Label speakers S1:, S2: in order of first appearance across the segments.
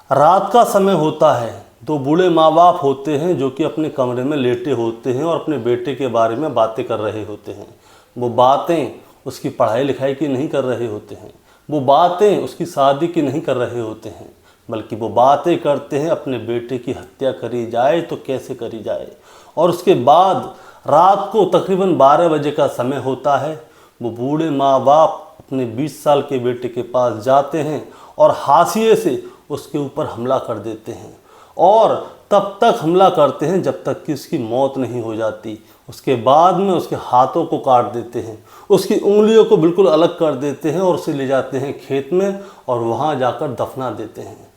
S1: रात का समय होता है, दो बूढ़े माँ बाप होते हैं जो कि अपने कमरे में लेटे होते हैं और अपने बेटे के बारे में बातें कर रहे होते हैं। वो बातें उसकी पढ़ाई लिखाई की नहीं कर रहे होते हैं, वो बातें उसकी शादी की नहीं कर रहे होते हैं, बल्कि वो बातें करते हैं अपने बेटे की हत्या करी जाए तो कैसे करी जाए। और उसके बाद रात को तकरीबन 12 बजे का समय होता है। वो बूढ़े माँ बाप अपने 20 साल के बेटे के पास जाते हैं और हाशिए से उसके ऊपर हमला कर देते हैं और तब तक हमला करते हैं जब तक कि उसकी मौत नहीं हो जाती। उसके बाद में उसके हाथों को काट देते हैं, उसकी उंगलियों को बिल्कुल अलग कर देते हैं और उसे ले जाते हैं खेत में और वहाँ जाकर दफना देते हैं।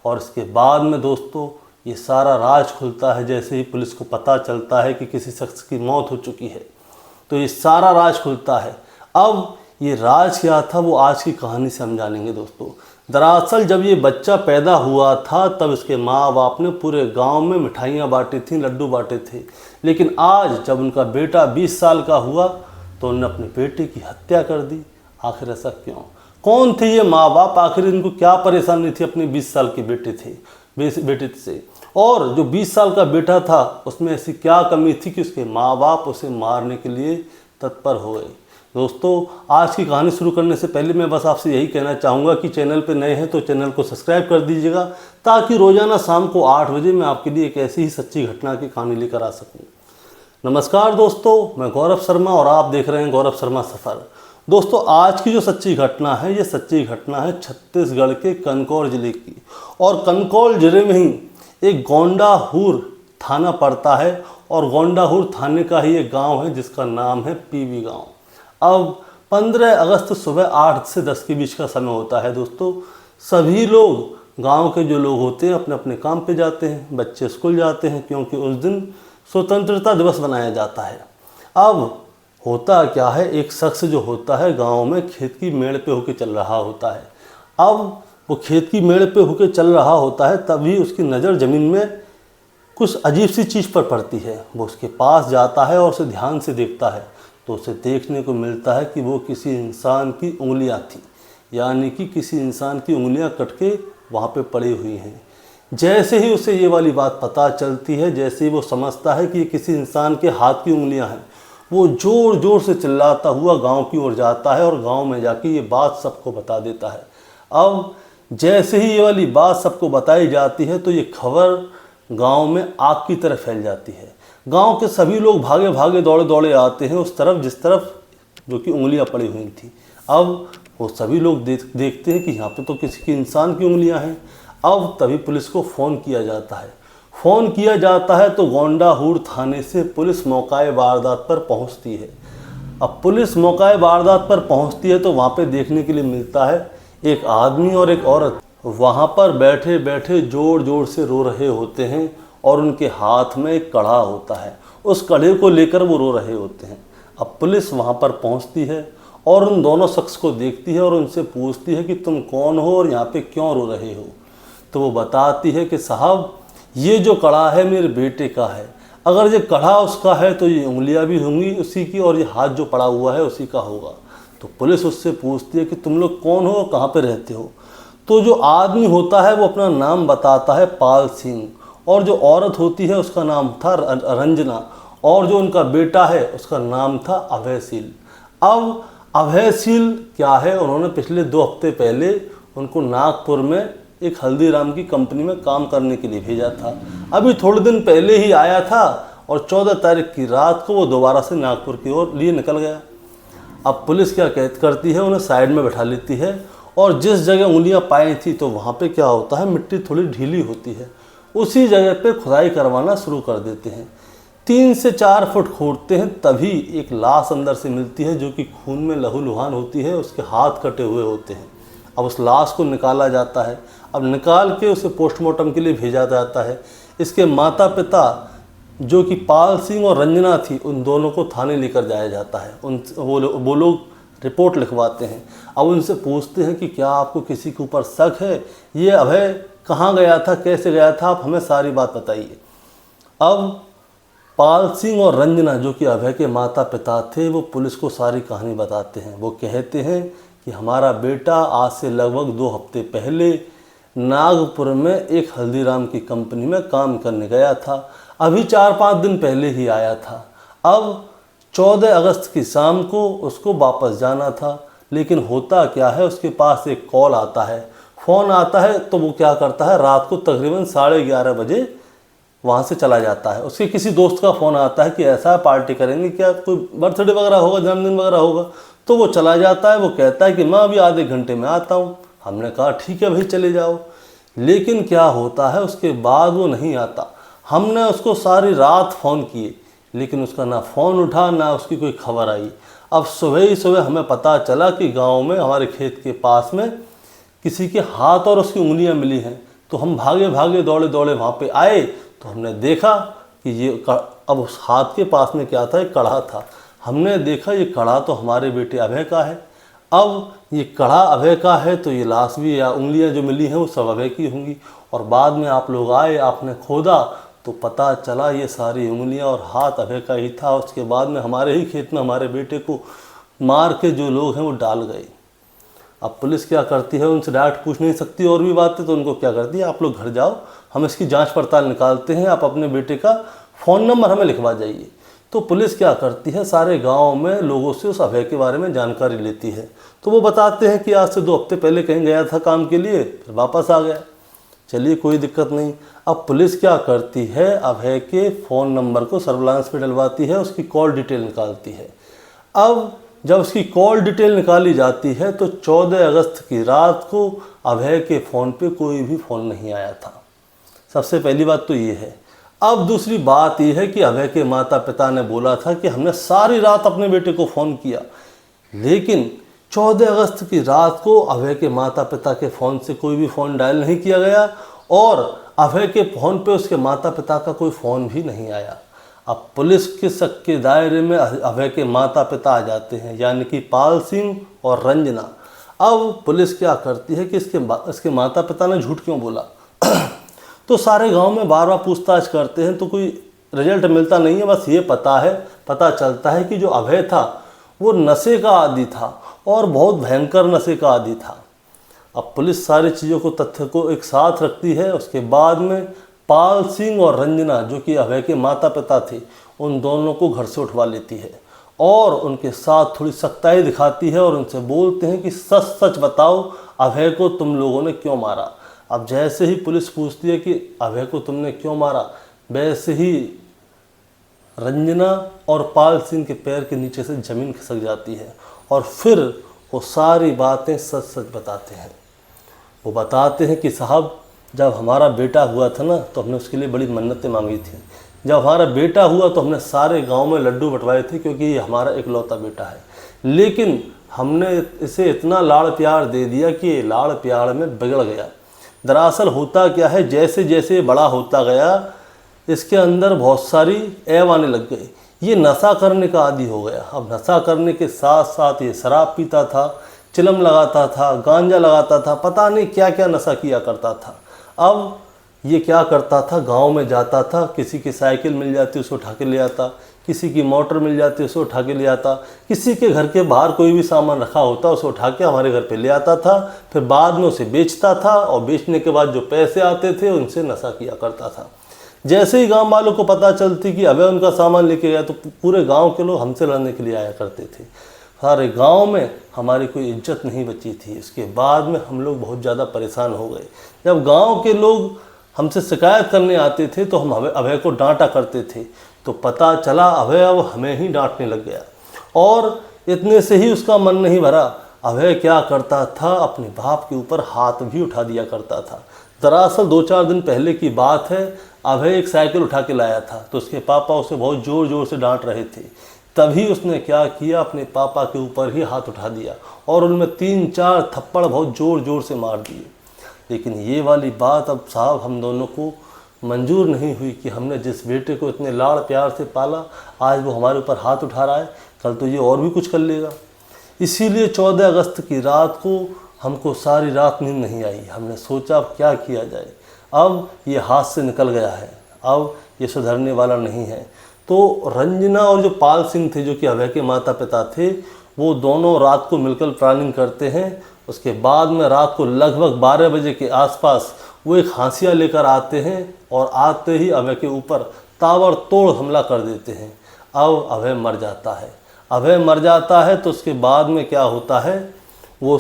S1: और इसके बाद में दोस्तों ये सारा राज खुलता है। जैसे ही पुलिस को पता चलता है कि किसी शख्स की मौत हो चुकी है तो ये सारा राज खुलता है। अब ये राज क्या था वो आज की कहानी से हम जानेंगे दोस्तों। दरअसल जब ये बच्चा पैदा हुआ था तब इसके माँ बाप ने पूरे गांव में मिठाइयाँ बांटी थीं, लड्डू बांटे थे। लेकिन आज जब उनका बेटा 20 साल का हुआ तो उन्होंने अपने बेटे की हत्या कर दी। आखिर ऐसा क्यों? कौन थे ये माँ बाप? आखिर इनको क्या परेशानी थी अपने 20 साल के बेटे से? और जो 20 साल का बेटा था उसमें ऐसी क्या कमी थी कि उसके माँ बाप उसे मारने के लिए तत्पर हो गए? दोस्तों आज की कहानी शुरू करने से पहले मैं बस आपसे यही कहना चाहूँगा कि चैनल पर नए हैं तो चैनल को सब्सक्राइब कर दीजिएगा ताकि रोज़ाना शाम को 8 बजे मैं आपके लिए एक ऐसी ही सच्ची घटना की कहानी लेकर आ सकूँ। नमस्कार दोस्तों, मैं गौरव शर्मा और आप देख रहे हैं गौरव शर्मा सफ़र। दोस्तों आज की जो सच्ची घटना है ये सच्ची घटना है छत्तीसगढ़ के कनकौर ज़िले की। और कनकौर ज़िले में ही एक गोंडाहूर थाना पड़ता है और गोंडाहूर थाने का ही एक गांव है जिसका नाम है पीवी गांव। अब 15 अगस्त सुबह 8 से 10 के बीच का समय होता है दोस्तों। सभी लोग गांव के जो लोग होते हैं अपने अपने काम पे जाते हैं, बच्चे स्कूल जाते हैं क्योंकि उस दिन स्वतंत्रता दिवस मनाया जाता है। अब होता क्या है, एक शख्स जो होता है गांव में खेत की मेड़ पे होके चल रहा होता है। अब वो खेत की मेड़ पे होके चल रहा होता है तभी उसकी नज़र ज़मीन में कुछ अजीब सी चीज़ पर पड़ती है। वो उसके पास जाता है और उसे ध्यान से देखता है तो उसे देखने को मिलता है कि वो किसी इंसान की उंगलियां थी, यानी कि किसी इंसान की उंगलियां कट के वहाँ पे पड़ी हुई हैं। जैसे ही उसे ये वाली बात पता चलती है, जैसे ही वो समझता है कि ये किसी इंसान के हाथ की उंगलियां हैं, वो ज़ोर ज़ोर से चिल्लाता हुआ गांव की ओर जाता है और गांव में जाके ये बात सबको बता देता है। अब जैसे ही ये वाली बात सबको बताई जाती है तो ये खबर गांव में आग की तरह फैल जाती है। गांव के सभी लोग भागे भागे दौड़े दौड़े आते हैं उस तरफ जिस तरफ जो कि उंगलियां पड़ी हुई थी। अब वो सभी लोग देखते हैं कि यहाँ पे तो किसी की इंसान की उंगलियां हैं। अब तभी पुलिस को फ़ोन किया जाता है तो गोंडाहूर थाने से पुलिस मौका वारदात पर पहुँचती है। अब पुलिस मौका वारदात पर पहुँचती है तो वहाँ पर देखने के लिए मिलता है एक आदमी और एक औरत वहाँ पर बैठे बैठे ज़ोर ज़ोर से रो रहे होते हैं और उनके हाथ में एक कड़ा होता है, उस कड़े को लेकर वो रो रहे होते हैं। अब पुलिस वहाँ पर पहुँचती है और उन दोनों शख्स को देखती है और उनसे पूछती है कि तुम कौन हो और यहाँ पे क्यों रो रहे हो? तो वो बताती है कि साहब ये जो कड़ा है मेरे बेटे का है, अगर ये कड़ा उसका है तो ये उंगलियाँ भी होंगी उसी की और ये हाथ जो पड़ा हुआ है उसी का होगा। तो पुलिस उससे पूछती है कि तुम लोग कौन हो, कहाँ पर रहते हो? तो जो आदमी होता है वो अपना नाम बताता है पाल सिंह, और जो औरत होती है उसका नाम था रंजना, और जो उनका बेटा है उसका नाम था अभयशील। अब अभयशील क्या है, उन्होंने पिछले 2 हफ्ते पहले उनको नागपुर में एक हल्दीराम की कंपनी में काम करने के लिए भेजा था। अभी थोड़े दिन पहले ही आया था और 14 तारीख की रात को वो दोबारा से नागपुर की ओर लिए निकल गया। अब पुलिस क्या करती है, उन्हें साइड में बैठा लेती है और जिस जगह उंगलियां पाई थी तो वहाँ पे क्या होता है, मिट्टी थोड़ी ढीली होती है, उसी जगह पे खुदाई करवाना शुरू कर देते हैं। 3 से 4 फुट खोदते हैं तभी एक लाश अंदर से मिलती है जो कि खून में लहूलुहान होती है, उसके हाथ कटे हुए होते हैं। अब उस लाश को निकाला जाता है। अब निकाल के उसे पोस्टमार्टम के लिए भेजा जाता है। इसके माता पिता जो कि पाल सिंह और रंजना थी, उन दोनों को थाने लेकर जाया जाता है। वो लोग रिपोर्ट लिखवाते हैं। अब उनसे पूछते हैं कि क्या आपको किसी के ऊपर शक है, ये अभय कहाँ गया था, कैसे गया था, आप हमें सारी बात बताइए। अब पाल सिंह और रंजना जो कि अभय के माता पिता थे वो पुलिस को सारी कहानी बताते हैं। वो कहते हैं कि हमारा बेटा आज से लगभग 2 हफ्ते पहले नागपुर में एक हल्दीराम की कंपनी में काम करने गया था। अभी 4-5 दिन पहले ही आया था। अब 14 अगस्त की शाम को उसको वापस जाना था, लेकिन होता क्या है, उसके पास एक कॉल आता है, फ़ोन आता है। तो वो क्या करता है, रात को तकरीबन 11:30 बजे वहाँ से चला जाता है। उसके किसी दोस्त का फ़ोन आता है कि ऐसा पार्टी करेंगे क्या, कोई बर्थडे वगैरह होगा, जन्मदिन वगैरह होगा। तो वो चला जाता है। वो कहता है कि मैं अभी आधे घंटे में आता हूँ। हमने कहा ठीक है भाई चले जाओ। लेकिन क्या होता है, उसके बाद वो नहीं आता। हमने उसको सारी रात फ़ोन किए, लेकिन उसका ना फ़ोन उठा, ना उसकी कोई खबर आई। अब सुबह ही सुबह हमें पता चला कि गांव में हमारे खेत के पास में किसी के हाथ और उसकी उंगलियां मिली हैं। तो हम भागे भागे दौड़े दौड़े वहाँ पे आए, तो हमने देखा कि ये अब उस हाथ के पास में क्या था, एक कड़ा था। हमने देखा ये कड़ा तो हमारे बेटे अभय का है। अब ये कड़ा अभय का है तो ये लाश भी या उंगलियां जो मिली हैं वो सब अभय की होंगी। और बाद में आप लोग आए, आपने खोदा तो पता चला ये सारी उंगलियां और हाथ अभय का ही था। उसके बाद में हमारे ही खेत में हमारे बेटे को मार के जो लोग हैं वो डाल गए। अब पुलिस क्या करती है, उनसे डायरेक्ट पूछ नहीं सकती और भी बातें, तो उनको क्या करती है, आप लोग घर जाओ, हम इसकी जांच पड़ताल निकालते हैं, आप अपने बेटे का फ़ोन नंबर हमें लिखवा जाइए। तो पुलिस क्या करती है, सारे गांव में लोगों से उस अभय के बारे में जानकारी लेती है। तो वो बताते हैं कि आज से 2 हफ्ते पहले कहीं गया था काम के लिए, फिर वापस आ गया। चलिए कोई दिक्कत नहीं। अब पुलिस क्या करती है, अभय के फ़ोन नंबर को सर्विलांस पे डलवाती है, उसकी कॉल डिटेल निकालती है। अब जब उसकी कॉल डिटेल निकाली जाती है तो 14 अगस्त की रात को अभय के फ़ोन पे कोई भी फ़ोन नहीं आया था। सबसे पहली बात तो ये है। अब दूसरी बात यह है कि अभय के माता पिता ने बोला था कि हमने सारी रात अपने बेटे को फ़ोन किया, लेकिन 14 अगस्त की रात को अभय के माता पिता के फ़ोन से कोई भी फ़ोन डायल नहीं किया गया और अभय के फ़ोन पे उसके माता पिता का कोई फ़ोन भी नहीं आया। अब पुलिस के शक के दायरे में अभय के माता पिता आ जाते हैं, यानी कि पाल सिंह और रंजना। अब पुलिस क्या करती है कि इसके माता पिता ने झूठ क्यों बोला। तो सारे गांव में बार बार पूछताछ करते हैं तो कोई रिजल्ट मिलता नहीं है। बस ये पता चलता है कि जो अभय था वो नशे का आदी था और बहुत भयंकर नशे का आदी था। अब पुलिस सारी चीज़ों को, तथ्य को एक साथ रखती है। उसके बाद में पाल सिंह और रंजना, जो कि अभय के माता पिता थे, उन दोनों को घर से उठवा लेती है और उनके साथ थोड़ी सख्ताई दिखाती है और उनसे बोलते हैं कि सच सच बताओ, अभय को तुम लोगों ने क्यों मारा। अब जैसे ही पुलिस पूछती है कि अभय को तुमने क्यों मारा, वैसे ही रंजना और पाल सिंह के पैर के नीचे से ज़मीन खिसक जाती है और फिर वो सारी बातें सच सच बताते हैं। वो बताते हैं कि साहब, जब हमारा बेटा हुआ था ना तो हमने उसके लिए बड़ी मन्नतें मांगी थी। जब हमारा बेटा हुआ तो हमने सारे गांव में लड्डू बंटवाए थे, क्योंकि ये हमारा इकलौता बेटा है। लेकिन हमने इसे इतना लाड़ प्यार दे दिया कि ये लाड़ प्यार में बिगड़ गया। दरअसल होता क्या है, जैसे जैसे बड़ा होता गया इसके अंदर बहुत सारी ऐब आने लग गई। ये नशा करने का आदी हो गया। अब नशा करने के साथ साथ ये शराब पीता था, चिलम लगाता था, गांजा लगाता था, पता नहीं क्या क्या नशा किया करता था। अब ये क्या करता था, गांव में जाता था, किसी की साइकिल मिल जाती उसे उठा के ले आता, किसी की मोटर मिल जाती उसे उठा के ले आता, किसी के घर के बाहर कोई भी सामान रखा होता उसे उठा के हमारे घर पे ले आता था। फिर बाद में उसे बेचता था और बेचने के बाद जो पैसे आते थे उनसे नशा किया करता था। जैसे ही गांव वालों को पता चलती कि अबे उनका सामान लेके गया तो पूरे गांव के लोग हमसे लड़ने के लिए आया करते थे। सारे गांव में हमारी कोई इज्जत नहीं बची थी। इसके बाद में हम लोग बहुत ज़्यादा परेशान हो गए। जब गांव के लोग हमसे शिकायत करने आते थे तो हम अभय को डांटा करते थे। तो पता चला अभय अब हमें ही डांटने लग गया और इतने से ही उसका मन नहीं भरा। अभय क्या करता था, अपने बाप के ऊपर हाथ भी उठा दिया करता था। दरअसल 2-4 दिन पहले की बात है, अभय एक साइकिल उठा के लाया था तो उसके पापा उसे बहुत ज़ोर ज़ोर से डांट रहे थे। तभी उसने क्या किया, अपने पापा के ऊपर ही हाथ उठा दिया और उनमें 3-4 थप्पड़ बहुत ज़ोर ज़ोर से मार दिए। लेकिन ये वाली बात अब साहब हम दोनों को मंजूर नहीं हुई कि हमने जिस बेटे को इतने लाड़ प्यार से पाला, आज वो हमारे ऊपर हाथ उठा रहा है, कल तो ये और भी कुछ कर लेगा। इसीलिए 14 अगस्त की रात को हमको सारी रात नींद नहीं आई। हमने सोचा अब क्या किया जाए, अब ये हाथ से निकल गया है, अब ये सुधरने वाला नहीं है। तो रंजना और जो पाल सिंह थे, जो कि अभय के माता पिता थे, वो दोनों रात को मिलकर प्लानिंग करते हैं उसके बाद में रात को लगभग 12 बजे के आसपास वो एक हांसिया लेकर आते हैं और आते ही अभय के ऊपर ताबड़तोड़ हमला कर देते हैं। अब अभय मर जाता है। अभय मर जाता है तो उसके बाद में क्या होता है, वो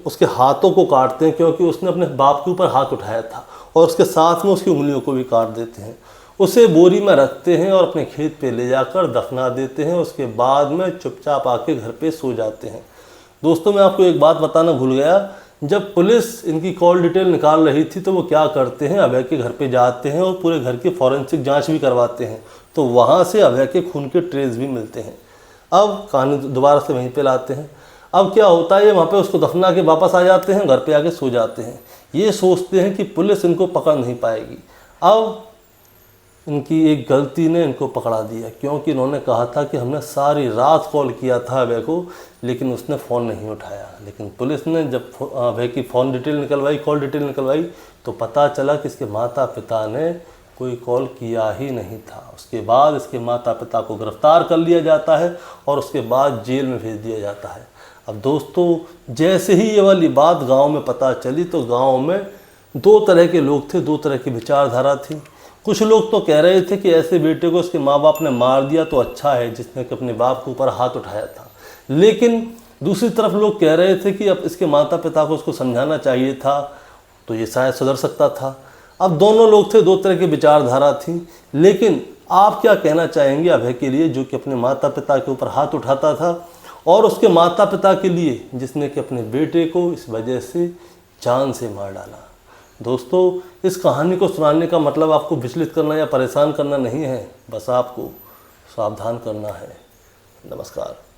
S1: उसके हाथों को काटते हैं, क्योंकि उसने अपने बाप के ऊपर हाथ उठाया था, और उसके साथ में उसकी उंगलियों को भी काट देते हैं। उसे बोरी में रखते हैं और अपने खेत पे ले जाकर दफना देते हैं। उसके बाद में चुपचाप आके घर पे सो जाते हैं। दोस्तों, मैं आपको एक बात बताना भूल गया, जब पुलिस इनकी कॉल डिटेल निकाल रही थी तो वो क्या करते हैं, अभय के घर पे जाते हैं और पूरे घर की फॉरेंसिक जांच भी करवाते हैं। तो वहाँ से अभय के खून के ट्रेस भी मिलते हैं। अब कहानी दोबारा से वहीं पे लाते हैं। अब क्या होता है, वहाँ पे उसको दफना के वापस आ जाते हैं, घर पे आके सो जाते हैं। ये सोचते हैं कि पुलिस इनको पकड़ नहीं पाएगी। अब इनकी एक गलती ने इनको पकड़ा दिया, क्योंकि इन्होंने कहा था कि हमने सारी रात कॉल किया था अभय को, लेकिन उसने फ़ोन नहीं उठाया। लेकिन पुलिस ने जब अभय की फ़ोन डिटेल निकलवाई, कॉल डिटेल निकलवाई, तो पता चला कि इसके माता पिता ने कोई कॉल किया ही नहीं था। उसके बाद इसके माता पिता को गिरफ्तार कर लिया जाता है और उसके बाद जेल में भेज दिया जाता है। अब दोस्तों, जैसे ही ये वाली बात गांव में पता चली तो गांव में दो तरह के लोग थे, दो तरह की विचारधारा थी। कुछ लोग तो कह रहे थे कि ऐसे बेटे को उसके माँ बाप ने मार दिया तो अच्छा है, जिसने कि अपने बाप के ऊपर हाथ उठाया था। लेकिन दूसरी तरफ लोग कह रहे थे कि अब इसके माता पिता को उसको समझाना चाहिए था, तो ये शायद सुधर सकता था। अब दोनों लोग थे, दो तरह की विचारधारा थी। लेकिन आप क्या कहना चाहेंगे अभय के लिए, जो कि अपने माता पिता के ऊपर हाथ उठाता था, और उसके माता पिता के लिए जिसने कि अपने बेटे को इस वजह से जान से मार डाला? दोस्तों, इस कहानी को सुनाने का मतलब आपको विचलित करना या परेशान करना नहीं है, बस आपको सावधान करना है। नमस्कार।